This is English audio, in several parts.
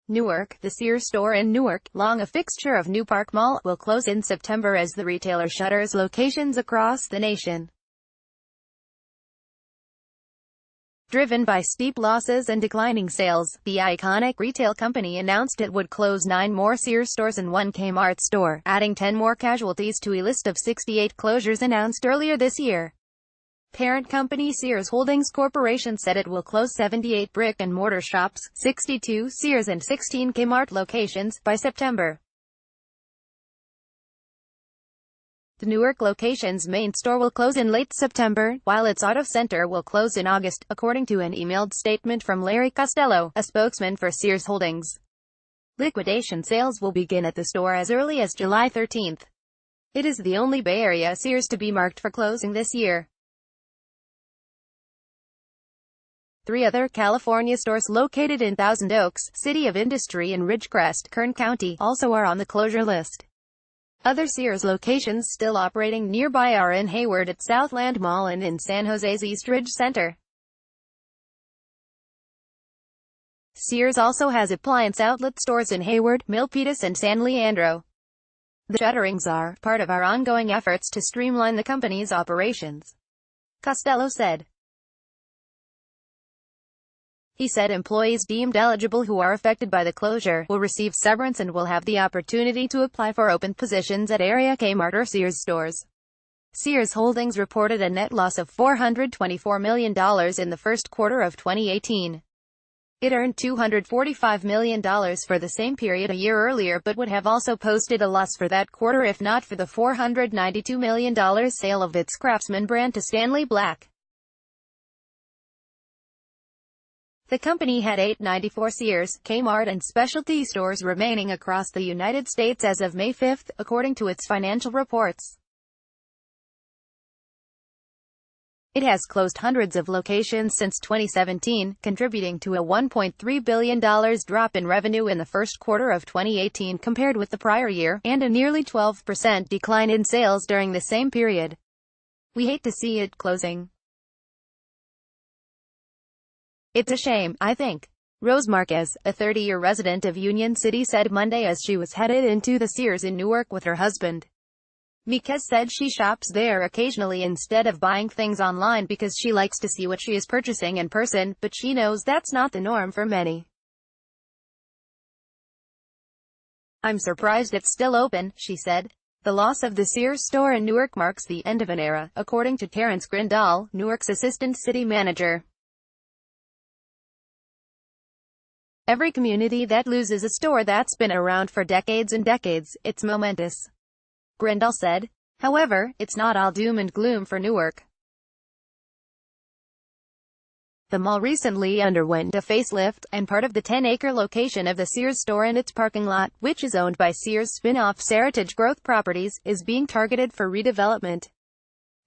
Newark. The Sears store in Newark, long a fixture of New Park Mall, will close in September as the retailer shutters locations across the nation. Driven by steep losses and declining sales, the iconic retail company announced it would close 9 more Sears stores and 1 Kmart store, adding 10 more casualties to a list of 68 closures announced earlier this year. Parent company Sears Holdings Corporation said it will close 78 brick-and-mortar shops, 62 Sears and 16 Kmart locations, by September. The Newark location's main store will close in late September, while its out-of-center will close in August, according to an emailed statement from Larry Costello, a spokesman for Sears Holdings. Liquidation sales will begin at the store as early as July 13. It is the only Bay Area Sears to be marked for closing this year. 3 other California stores located in Thousand Oaks, City of Industry and Ridgecrest, Kern County, also are on the closure list. Other Sears locations still operating nearby are in Hayward at Southland Mall and in San Jose's East Ridge Center. Sears also has appliance outlet stores in Hayward, Milpitas and San Leandro. The shutterings are part of our ongoing efforts to streamline the company's operations, Costello said. He said employees deemed eligible who are affected by the closure will receive severance and will have the opportunity to apply for open positions at area Kmart or Sears stores. Sears Holdings reported a net loss of $424 million in the first quarter of 2018. It earned $245 million for the same period a year earlier but would have also posted a loss for that quarter if not for the $492 million sale of its Craftsman brand to Stanley Black. The company had 894 Sears, Kmart and specialty stores remaining across the United States as of May 5, according to its financial reports. It has closed hundreds of locations since 2017, contributing to a $1.3 billion drop in revenue in the first quarter of 2018 compared with the prior year, and a nearly 12% decline in sales during the same period. We hate to see it closing. It's a shame, I think. Rose Marquez, a 30-year resident of Union City, said Monday as she was headed into the Sears in Newark with her husband. Marquez said she shops there occasionally instead of buying things online because she likes to see what she is purchasing in person, but she knows that's not the norm for many. I'm surprised it's still open, she said. The loss of the Sears store in Newark marks the end of an era, according to Terrence Grindal, Newark's assistant city manager. Every community that loses a store that's been around for decades and decades, it's momentous, Grindal said. However, it's not all doom and gloom for Newark. The mall recently underwent a facelift, and part of the 10-acre location of the Sears store and its parking lot, which is owned by Sears spin-off Seritage Growth Properties, is being targeted for redevelopment.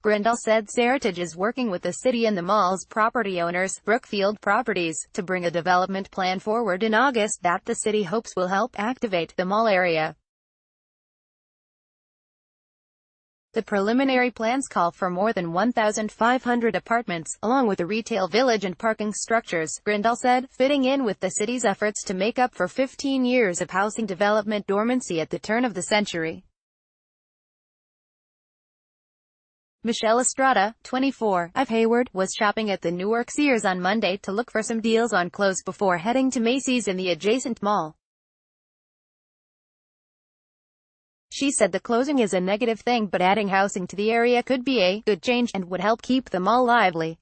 Grindal said Seritage is working with the city and the mall's property owners, Brookfield Properties, to bring a development plan forward in August that the city hopes will help activate the mall area. The preliminary plans call for more than 1,500 apartments, along with a retail village and parking structures, Grindal said, fitting in with the city's efforts to make up for 15 years of housing development dormancy at the turn of the century. Michelle Estrada, 24, of Hayward, was shopping at the Newark Sears on Monday to look for some deals on clothes before heading to Macy's in the adjacent mall. She said the closing is a negative thing but adding housing to the area could be a good change and would help keep the mall lively.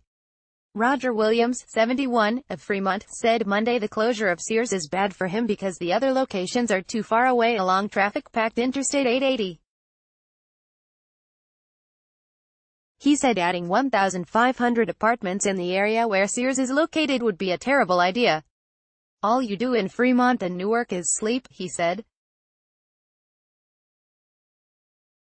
Roger Williams, 71, of Fremont, said Monday the closure of Sears is bad for him because the other locations are too far away along traffic-packed Interstate 880. He said adding 1,500 apartments in the area where Sears is located would be a terrible idea. All you do in Fremont and Newark is sleep, he said.